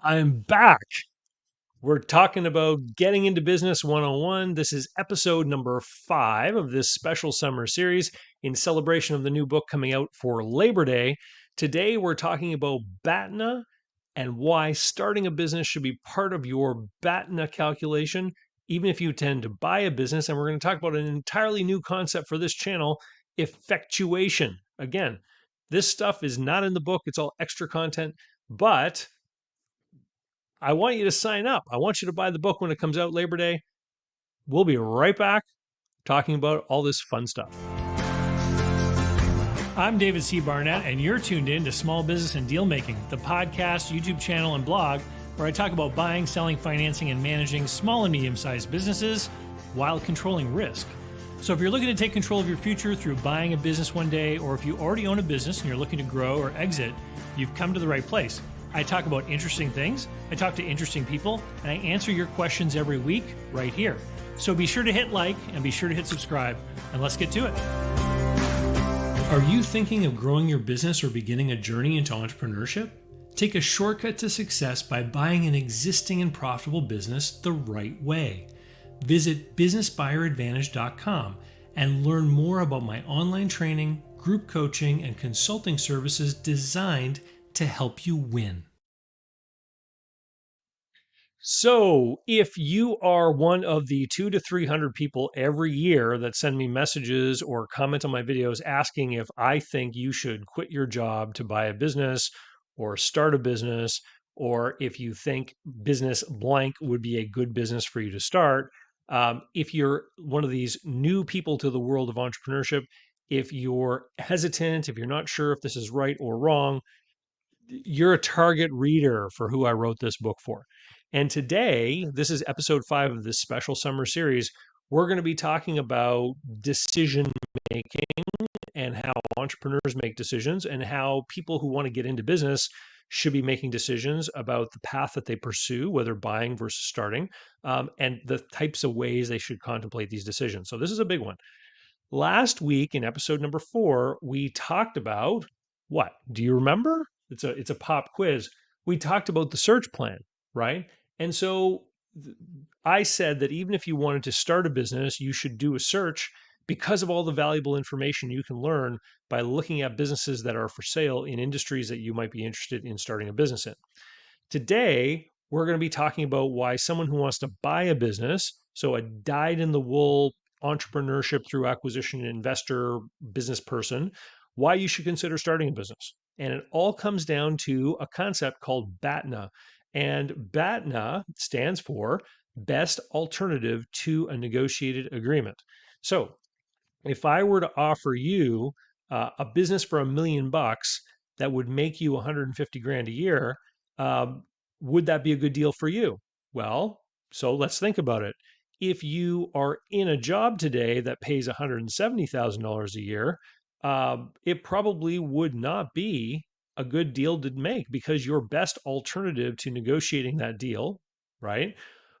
I'm back. We're talking about getting into business 101. This is episode number 5 of this special summer series in celebration of the new book coming out for Labor Day. Today, we're talking about BATNA and why starting a business should be part of your BATNA calculation, even if you tend to buy a business. And we're going to talk about an entirely new concept for this channel, effectuation. Again, this stuff is not in the book, it's all extra content, but I want you to sign up. I want you to buy the book when it comes out Labor Day. We'll be right back talking about all this fun stuff. I'm David C. Barnett, and you're tuned in to Small Business and Deal Making, the podcast, YouTube channel, and blog where I talk about buying, selling, financing, and managing small and medium-sized businesses while controlling risk. So if you're looking to take control of your future through buying a business one day, or if you already own a business and you're looking to grow or exit, you've come to the right place. I talk about interesting things, I talk to interesting people, and I answer your questions every week right here. So be sure to hit like and be sure to hit subscribe, and let's get to it. Are you thinking of growing your business or beginning a journey into entrepreneurship? Take a shortcut to success by buying an existing and profitable business the right way. Visit businessbuyeradvantage.com and learn more about my online training, group coaching, and consulting services designed to help you win. So, if you are one of the 200 to 300 people every year that send me messages or comment on my videos asking if I think you should quit your job to buy a business or start a business, or if you think business blank would be a good business for you to start, if you're one of these new people to the world of entrepreneurship, if you're hesitant, if you're not sure if this is right or wrong, you're a target reader for who I wrote this book for. And today, this is episode 5 of this special summer series. We're going to be talking about decision making and how entrepreneurs make decisions and how people who want to get into business should be making decisions about the path that they pursue, whether buying versus starting, and the types of ways they should contemplate these decisions. So, this is a big one. Last week in episode number 4, we talked about what? Do you remember? It's a pop quiz. We talked about the search plan, right? And so I said that even if you wanted to start a business, you should do a search because of all the valuable information you can learn by looking at businesses that are for sale in industries that you might be interested in starting a business in. Today, we're going to be talking about why someone who wants to buy a business, so a dyed-in-the-wool entrepreneurship through acquisition investor business person, why you should consider starting a business. And it all comes down to a concept called BATNA. And BATNA stands for Best Alternative to a Negotiated Agreement. So if I were to offer you a business for $1 million that would make you 150 grand a year, would that be a good deal for you? Well, so let's think about it. If you are in a job today that pays $170,000 a year, it probably would not be a good deal to make because your best alternative to negotiating that deal, right,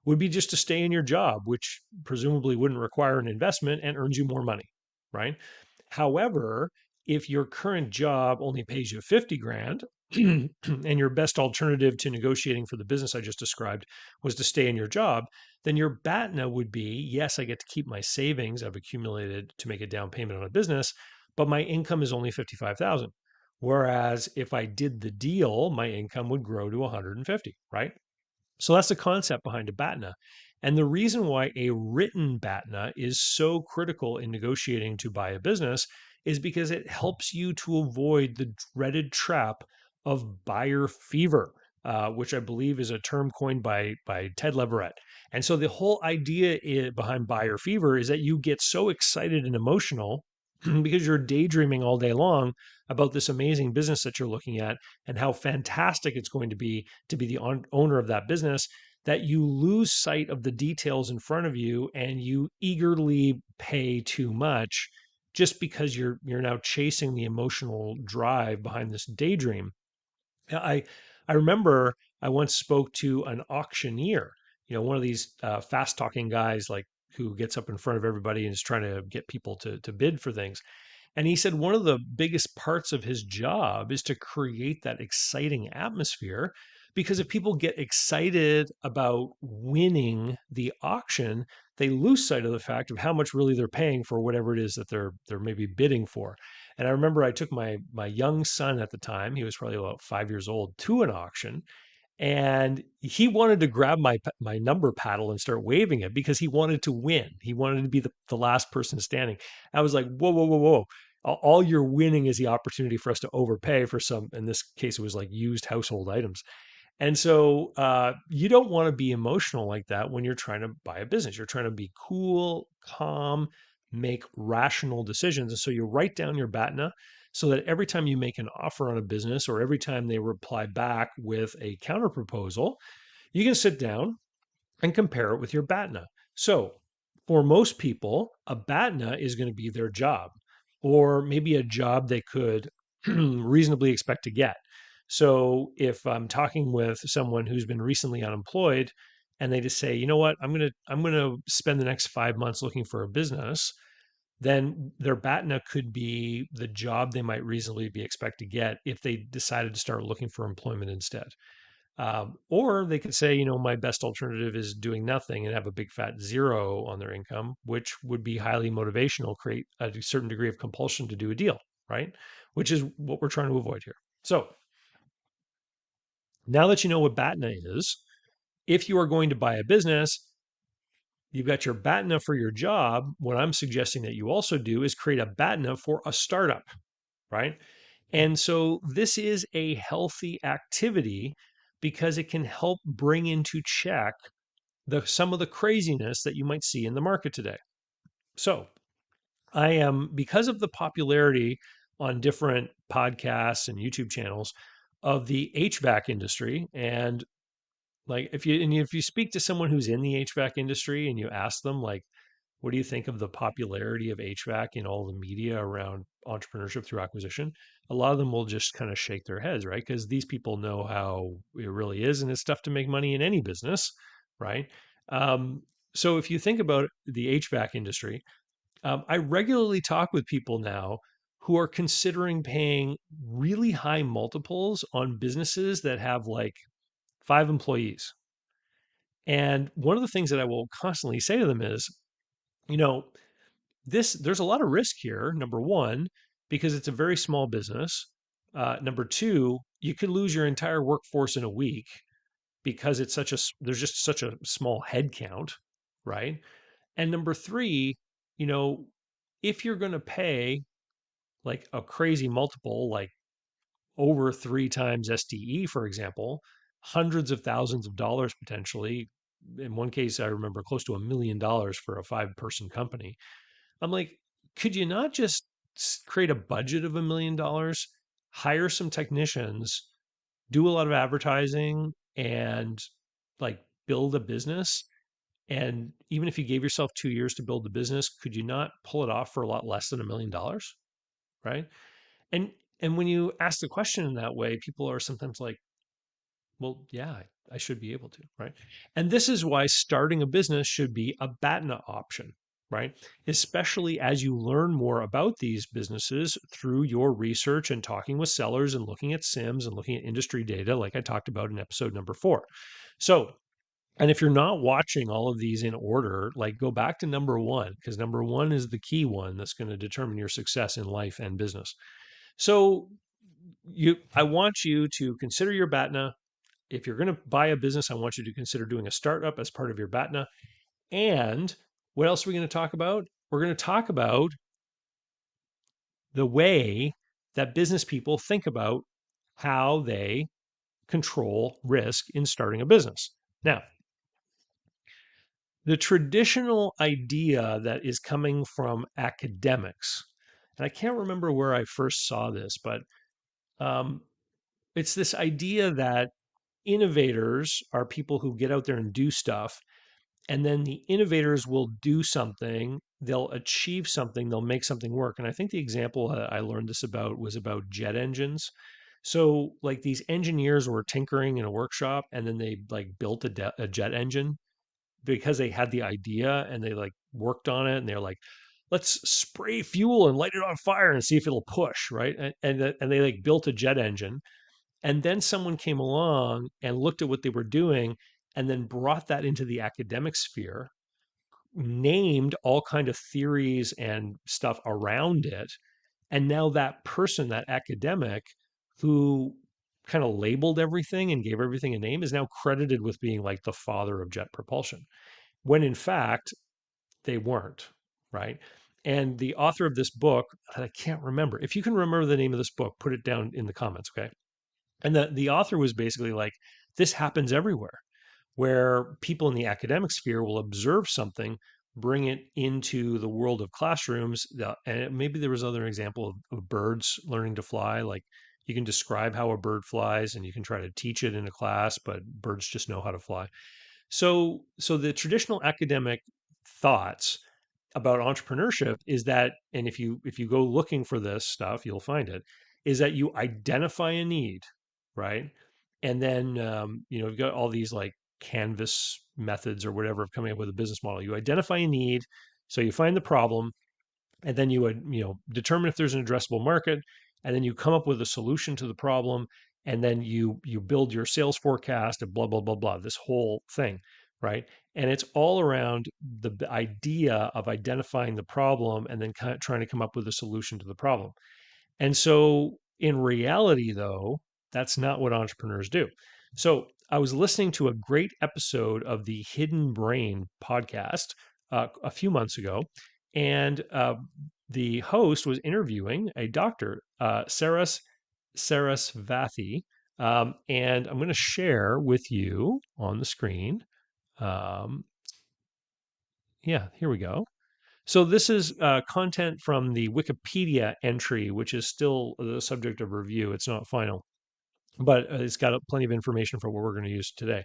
would be just to stay in your job, which presumably wouldn't require an investment and earns you more money, right? However, if your current job only pays you 50 grand and your best alternative to negotiating for the business I just described was to stay in your job, then your BATNA would be, yes, I get to keep my savings I've accumulated to make a down payment on a business, but my income is only 55,000. Whereas if I did the deal, my income would grow to 150, right? So that's the concept behind a BATNA. And the reason why a written BATNA is so critical in negotiating to buy a business is because it helps you to avoid the dreaded trap of buyer fever, which I believe is a term coined by Ted Leverett. And so the whole idea behind buyer fever is that you get so excited and emotional because you're daydreaming all day long about this amazing business that you're looking at and how fantastic it's going to be the owner of that business, that you lose sight of the details in front of you and you eagerly pay too much just because you're now chasing the emotional drive behind this daydream. I remember I once spoke to an auctioneer, one of these fast talking guys like who gets up in front of everybody and is trying to get people to bid for things. And he said one of the biggest parts of his job is to create that exciting atmosphere Because if people get excited about winning the auction, they lose sight of the fact of how much really they're paying for whatever it is that they're maybe bidding for. And I remember I took my young son at the time, he was probably about 5 years old, to an auction, and he wanted to grab my number paddle and start waving it because he wanted to win. He wanted to be the last person standing. I was like, whoa, whoa, whoa, whoa. All you're winning is the opportunity for us to overpay for some, in this case, it was like used household items. And so you don't want to be emotional like that when you're trying to buy a business. You're trying to be cool, calm, make rational decisions. And so you write down your BATNA so that every time you make an offer on a business or every time they reply back with a counter proposal, you can sit down and compare it with your BATNA. So for most people, a BATNA is going to be their job, or maybe a job they could reasonably expect to get. So if I'm talking with someone who's been recently unemployed and they just say, you know what, I'm gonna spend the next 5 months looking for a business, then their BATNA could be the job they might reasonably be expect to get if they decided to start looking for employment instead. Or they could say, you know, my best alternative is doing nothing and have a big fat zero on their income, which would be highly motivational, create a certain degree of compulsion to do a deal, right? Which is what we're trying to avoid here. So now that you know what BATNA is, if you are going to buy a business, you've got your BATNA for your job. What I'm suggesting that you also do is create a BATNA for a startup, right? And so this is a healthy activity because it can help bring into check some of the craziness that you might see in the market today. So I am, because of the popularity on different podcasts and YouTube channels of the HVAC industry, and like if you speak to someone who's in the HVAC industry and you ask them like, what do you think of the popularity of HVAC in all the media around entrepreneurship through acquisition? A lot of them will just kind of shake their heads, right? Because these people know how it really is, and it's tough to make money in any business, right? Um, so if you think about the HVAC industry, I regularly talk with people now who are considering paying really high multiples on businesses that have like 5 employees. And one of the things that I will constantly say to them is, you know, there's a lot of risk here. Number one, because it's a very small business. Number two, you could lose your entire workforce in a week because there's just such a small head count, right? And number three, you know, if you're going to pay like a crazy multiple, like over 3 times SDE, for example, hundreds of thousands of dollars potentially. In one case, I remember close to $1 million for a 5-person company. I'm like, could you not just create a budget of $1 million, hire some technicians, do a lot of advertising, and like build a business? And even if you gave yourself 2 years to build the business, could you not pull it off for a lot less than $1 million? Right. And and when you ask the question in that way, people are sometimes like, well, yeah, I should be able to, right? And this is why starting a business should be a BATNA option, right? Especially as you learn more about these businesses through your research and talking with sellers and looking at SIMs and looking at industry data, like I talked about in episode number 4. So, and if you're not watching all of these in order, like go back to number 1, because number 1 is the key one that's going to determine your success in life and business. So I want you to consider your BATNA. If you're going to buy a business, I want you to consider doing a startup as part of your BATNA. And what else are we going to talk about? We're going to talk about the way that business people think about how they control risk in starting a business. Now, the traditional idea that is coming from academics, and I can't remember where I first saw this, but um, it's this idea that innovators are people who get out there and do stuff, and then the innovators will do something, they'll achieve something, they'll make something work. And I think the example I learned this about was about jet engines. So like these engineers were tinkering in a workshop and then they like built a jet engine because they had the idea and they like worked on it and they're like, let's spray fuel and light it on fire and see if it'll push, right? And they like built a jet engine, And then someone came along and looked at what they were doing and then brought that into the academic sphere, named all kind of theories and stuff around it. And now that person, that academic who kind of labeled everything and gave everything a name, is now credited with being like the father of jet propulsion, when in fact they weren't, right? And the author of this book, I can't remember. If you can remember the name of this book, put it down in the comments, okay? And the author was basically like, this happens everywhere, where people in the academic sphere will observe something, bring it into the world of classrooms. And maybe there was other example of birds learning to fly. Like you can describe how a bird flies and you can try to teach it in a class, but birds just know how to fly. So the traditional academic thoughts about entrepreneurship is that, and if you go looking for this stuff, you'll find it, is that you identify a need, right? And then you've got all these like canvas methods or whatever of coming up with a business model. You identify a need, so you find the problem, and then you would determine if there's an addressable market, and then you come up with a solution to the problem, and then you build your sales forecast and blah blah blah blah, this whole thing, right? And it's all around the idea of identifying the problem and then kind of trying to come up with a solution to the problem. And so in reality, though, that's not what entrepreneurs do. So I was listening to a great episode of the Hidden Brain podcast a few months ago, and the host was interviewing a doctor, Sarasvathy. And I'm going to share with you on the screen. Um, yeah, here we go. So this is content from the Wikipedia entry, which is still the subject of review. It's not final, but it's got plenty of information for what we're going to use today.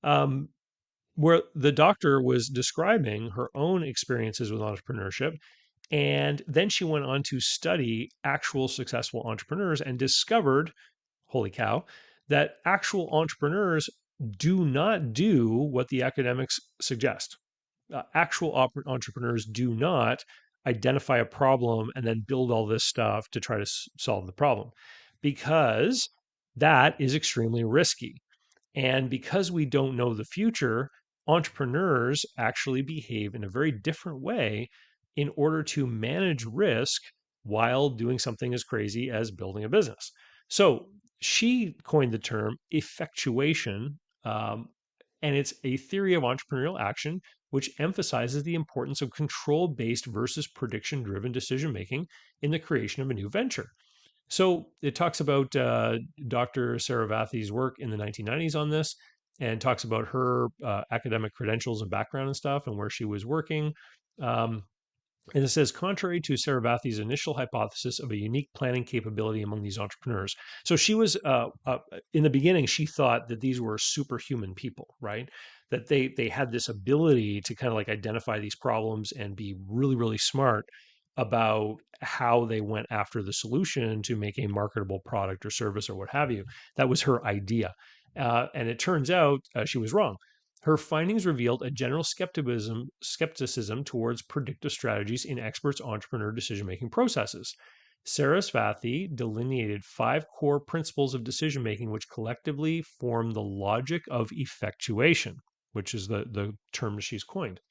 Um, where the doctor was describing her own experiences with entrepreneurship, and then she went on to study actual successful entrepreneurs and discovered, holy cow, that actual entrepreneurs do not do what the academics suggest. Actual entrepreneurs do not identify a problem and then build all this stuff to try to solve the problem, because that is extremely risky. And because we don't know the future, entrepreneurs actually behave in a very different way in order to manage risk while doing something as crazy as building a business. So she coined the term effectuation, and it's a theory of entrepreneurial action which emphasizes the importance of control based versus prediction driven decision making in the creation of a new venture. So it talks about Dr. Saravathi's work in the 1990s on this, and talks about her academic credentials and background and stuff and where she was working. Um, and it says, contrary to Saravathi's initial hypothesis of a unique planning capability among these entrepreneurs. So she was, in the beginning, she thought that these were superhuman people, right? That they had this ability to kind of like identify these problems and be really, really smart about how they went after the solution to make a marketable product or service or what have you. That was her idea. And it turns out she was wrong. Her findings revealed a general skepticism towards predictive strategies in experts' entrepreneur decision making processes. Sarasvathy delineated 5 core principles of decision making, which collectively form the logic of effectuation, which is the term she's coined.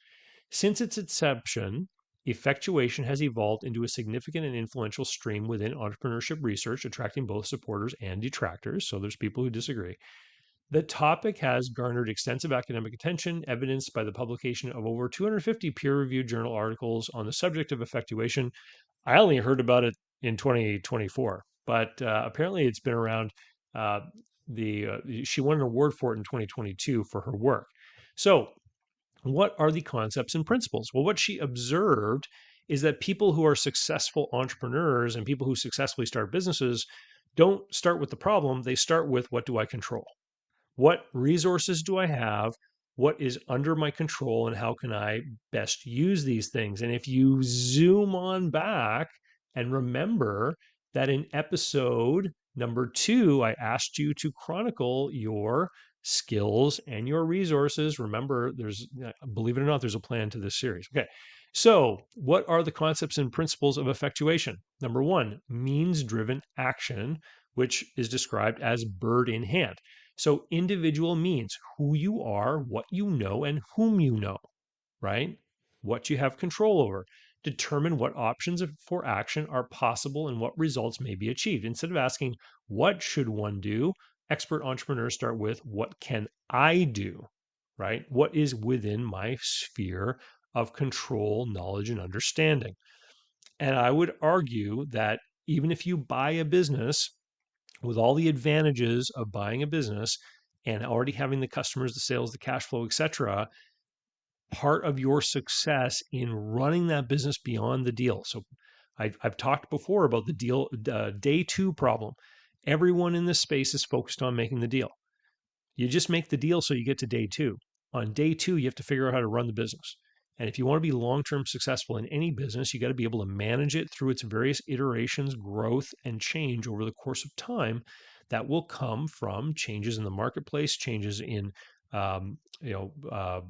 Since its inception, effectuation has evolved into a significant and influential stream within entrepreneurship research, attracting both supporters and detractors. So there's people who disagree. The topic has garnered extensive academic attention, evidenced by the publication of over 250 peer-reviewed journal articles on the subject of effectuation. I only heard about it in 2024, but apparently it's been around. Uh, she won an award for it in 2022 for her work. So, what are the concepts and principles? Well, what she observed is that people who are successful entrepreneurs and people who successfully start businesses don't start with the problem; they start with, what do I control? What resources do I have? What is under my control, and how can I best use these things? And if you zoom on back and remember that in episode number 2, I asked you to chronicle your skills and your resources. Remember, believe it or not, there's a plan to this series. Okay. So, what are the concepts and principles of effectuation? Number 1, means driven action, which is described as bird in hand. So individual means who you are, what you know, and whom you know, right? What you have control over. Determine what options for action are possible and what results may be achieved. Instead of asking, what should one do? Expert entrepreneurs start with, what can I do? Right? What is within my sphere of control, knowledge, and understanding? And I would argue that even if you buy a business with all the advantages of buying a business and already having the customers, the sales, the cash flow, etc., part of your success in running that business beyond the deal. So I've talked before about the deal, day two problem. Everyone in this space is focused on making the deal. You just make the deal so you get to day two. On day two, you have to figure out how to run the business. And if you want to be long term successful in any business, you got to be able to manage it through its various iterations, growth, and change over the course of time. That will come from changes in the marketplace, changes in um, you know, uh,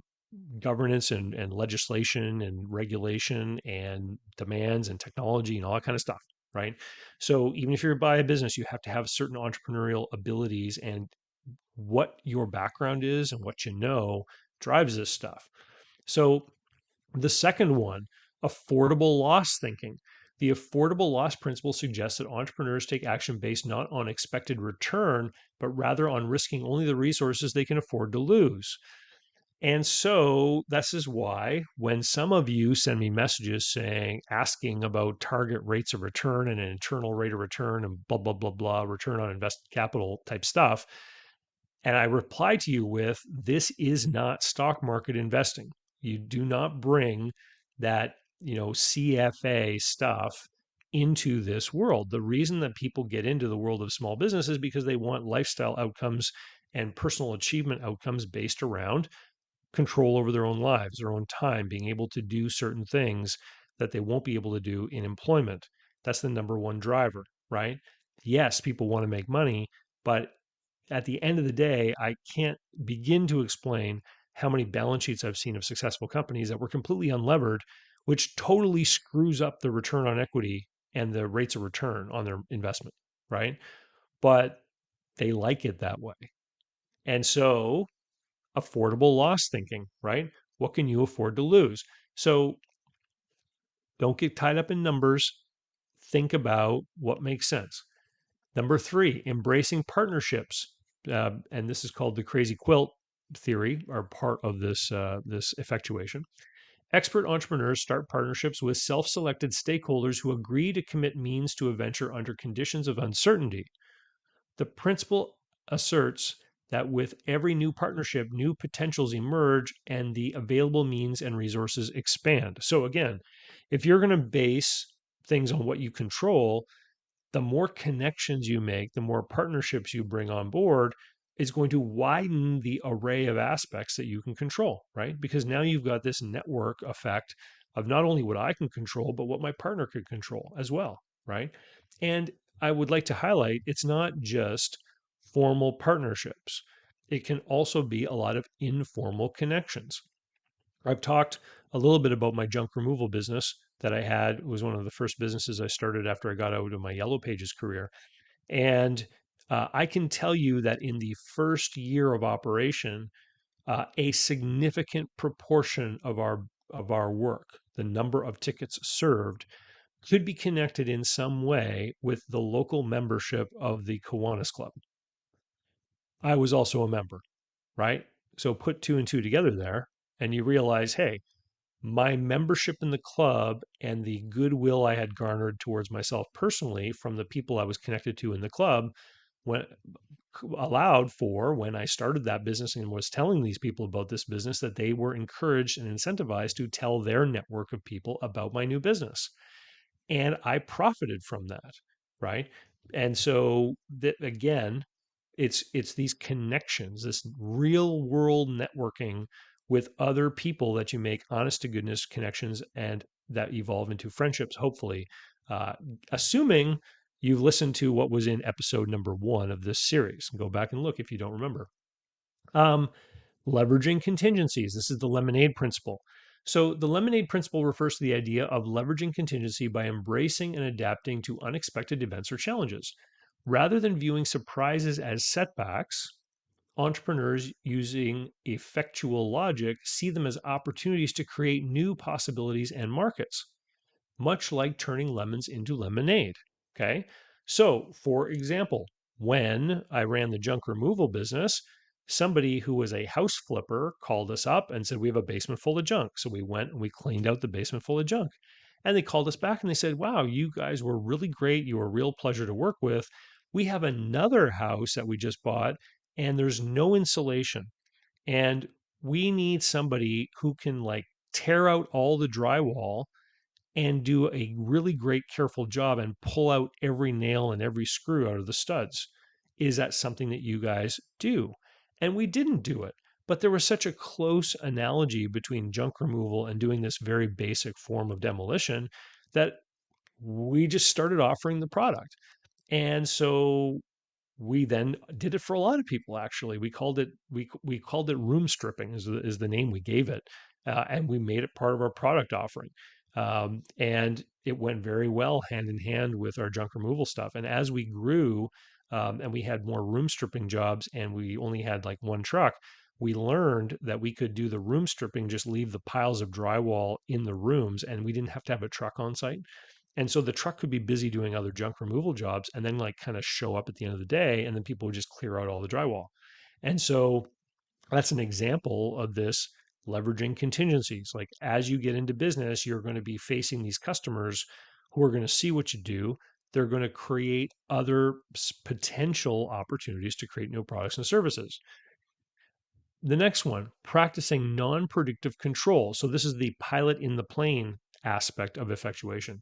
governance and legislation and regulation and demands and technology and all that kind of stuff, right? So even if you're buy a business, you have to have certain entrepreneurial abilities, and what your background is and what you know drives this stuff. So the second one, affordable loss thinking. The affordable loss principle suggests that entrepreneurs take action based not on expected return, but rather on risking only the resources they can afford to lose. And so this is why when some of you send me messages asking about target rates of return and an internal rate of return and blah, blah, blah, blah, return on invested capital type stuff, and I reply to you with, this is not stock market investing. You do not bring that, CFA stuff into this world. The reason that people get into the world of small business is because they want lifestyle outcomes and personal achievement outcomes based around control over their own lives, their own time, being able to do certain things that they won't be able to do in employment. That's the number one driver, right? Yes, people want to make money, but at the end of the day, I can't begin to explain how many balance sheets I've seen of successful companies that were completely unlevered, which totally screws up the return on equity and the rates of return on their investment, right? But they like it that way. And so affordable loss thinking, right? What can you afford to lose? So don't get tied up in numbers. Think about what makes sense. Number three, embracing partnerships. And this is called the crazy quilt theory, or part of this effectuation. Expert entrepreneurs start partnerships with self-selected stakeholders who agree to commit means to a venture under conditions of uncertainty. The principle asserts that with every new partnership, new potentials emerge and the available means and resources expand. So, again, if you're going to base things on what you control, the more connections you make, the more partnerships you bring on board, is going to widen the array of aspects that you can control, right? Because now you've got this network effect of not only what I can control, but what my partner could control as well, right? And I would like to highlight it's not just formal partnerships, it can also be a lot of informal connections. I've talked a little bit about my junk removal business that I had. It was one of the first businesses I started after I got out of my Yellow Pages career. And I can tell you that in the first year of operation, a significant proportion of our work, the number of tickets served, could be connected in some way with the local membership of the Kiwanis Club. I was also a member, right? So put two and two together there, and you realize, hey, my membership in the club and the goodwill I had garnered towards myself personally from the people I was connected to in the club when allowed for when I started that business and was telling these people about this business that they were encouraged and incentivized to tell their network of people about my new business. And I profited from that, right? And so that again, it's these connections, this real world networking with other people that you make honest to goodness connections and that evolve into friendships, hopefully, uh, assuming you've listened to what was in episode number 1 of this series. Go back and look if you don't remember. Um, Leveraging contingencies. This is the lemonade principle. So, the lemonade principle refers to the idea of leveraging contingency by embracing and adapting to unexpected events or challenges. Rather than viewing surprises as setbacks, entrepreneurs using effectual logic see them as opportunities to create new possibilities and markets, much like turning lemons into lemonade. Okay. So, for example, when I ran the junk removal business, somebody who was a house flipper called us up and said, "We have a basement full of junk." So we went and we cleaned out the basement full of junk. And they called us back and they said, "Wow, you guys were really great. You were a real pleasure to work with. We have another house that we just bought, and there's no insulation. And we need somebody who can like tear out all the drywall and do a really great, careful job and pull out every nail and every screw out of the studs. Is that something that you guys do?" And we didn't do it. But there was such a close analogy between junk removal and doing this very basic form of demolition that we just started offering the product. And so we then did it for a lot of people. Actually, we called it room stripping is the name we gave it, and we made it part of our product offering. And it went very well hand in hand with our junk removal stuff. And as we grew, and we had more room stripping jobs, and we only had like one truck, we learned that we could do the room stripping, just leave the piles of drywall in the rooms, and we didn't have to have a truck on site. And so the truck could be busy doing other junk removal jobs and then like kind of show up at the end of the day, and then people would just clear out all the drywall. And so that's an example of this leveraging contingencies. Like as you get into business, you're going to be facing these customers who are going to see what you do. They're going to create other potential opportunities to create new products and services. The next one, practicing non-predictive control. So this is the pilot in the plane aspect of effectuation.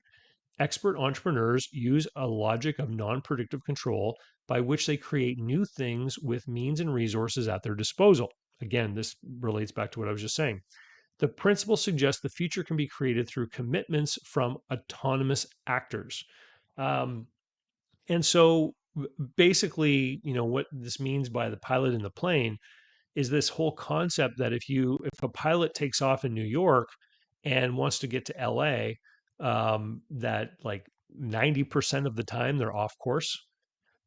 Expert entrepreneurs use a logic of non-predictive control by which they create new things with means and resources at their disposal. Again, this relates back to what I was just saying. The principle suggests the future can be created through commitments from autonomous actors. Um, and so basically, what this means by the pilot in the plane is this whole concept that if a pilot takes off in New York and wants to get to LA, that like 90% of the time they're off course.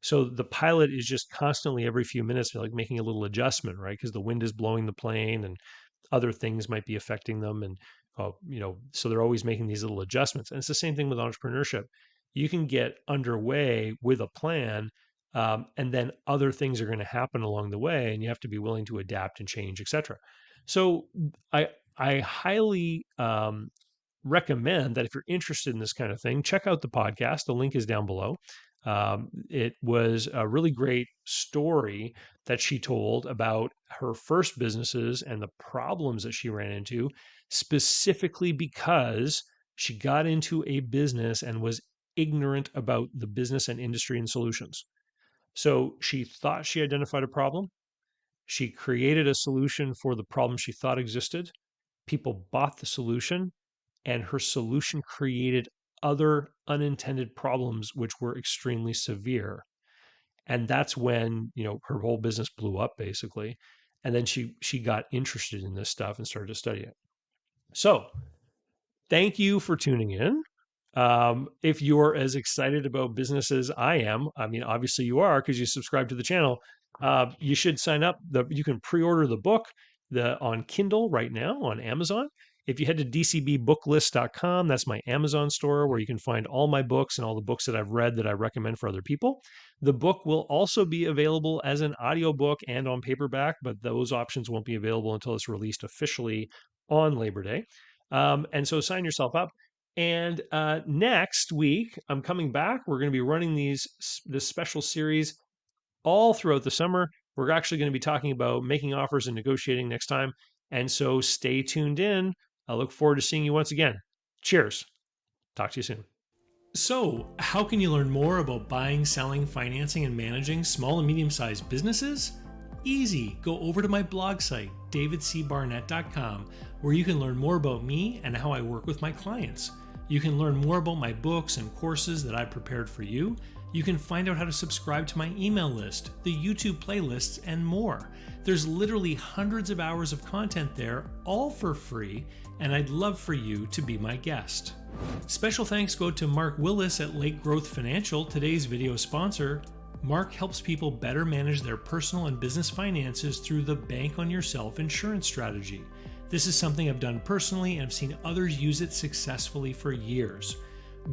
So the pilot is just constantly every few minutes like making a little adjustment, right? Because the wind is blowing the plane and other things might be affecting them. And, so they're always making these little adjustments. And it's the same thing with entrepreneurship. You can get underway with a plan, and then other things are going to happen along the way, and you have to be willing to adapt and change, etc. So I highly recommend that if you're interested in this kind of thing, check out the podcast. The link is down below. It was a really great story that she told about her first businesses and the problems that she ran into, specifically because she got into a business and was ignorant about the business and industry and solutions. So she thought she identified a problem. She created a solution for the problem she thought existed. People bought the solution, and her solution created other unintended problems which were extremely severe. And that's when her whole business blew up basically. And then she got interested in this stuff and started to study it. So thank you for tuning in. If you're as excited about business as I am, I mean, obviously you are because you subscribe to the channel. You should sign up. You can pre-order the book on Kindle right now on Amazon. If you head to dcbbooklist.com, that's my Amazon store where you can find all my books and all the books that I've read that I recommend for other people. The book will also be available as an audiobook and on paperback, but those options won't be available until it's released officially on Labor Day. And so sign yourself up. And next week, I'm coming back. We're going to be running this special series all throughout the summer. We're actually going to be talking about making offers and negotiating next time. And so stay tuned in. I look forward to seeing you once again. Cheers. Talk to you soon. So, how can you learn more about buying, selling, financing, and managing small and medium-sized businesses? Easy. Go over to my blog site, davidcbarnett.com, where you can learn more about me and how I work with my clients. You can learn more about my books and courses that I've prepared for you. You can find out how to subscribe to my email list, the YouTube playlists, and more. There's literally hundreds of hours of content there, all for free, and I'd love for you to be my guest. Special thanks go to Mark Willis at Lake Growth Financial, today's video sponsor. Mark helps people better manage their personal and business finances through the Bank on Yourself insurance strategy. This is something I've done personally and I've seen others use it successfully for years.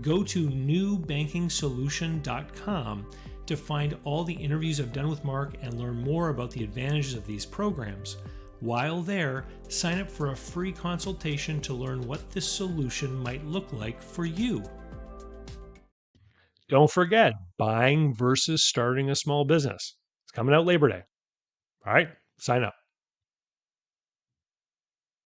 Go to newbankingsolution.com to find all the interviews I've done with Mark and learn more about the advantages of these programs. While there, sign up for a free consultation to learn what this solution might look like for you. Don't forget, buying versus starting a small business. It's coming out Labor Day. All right, sign up.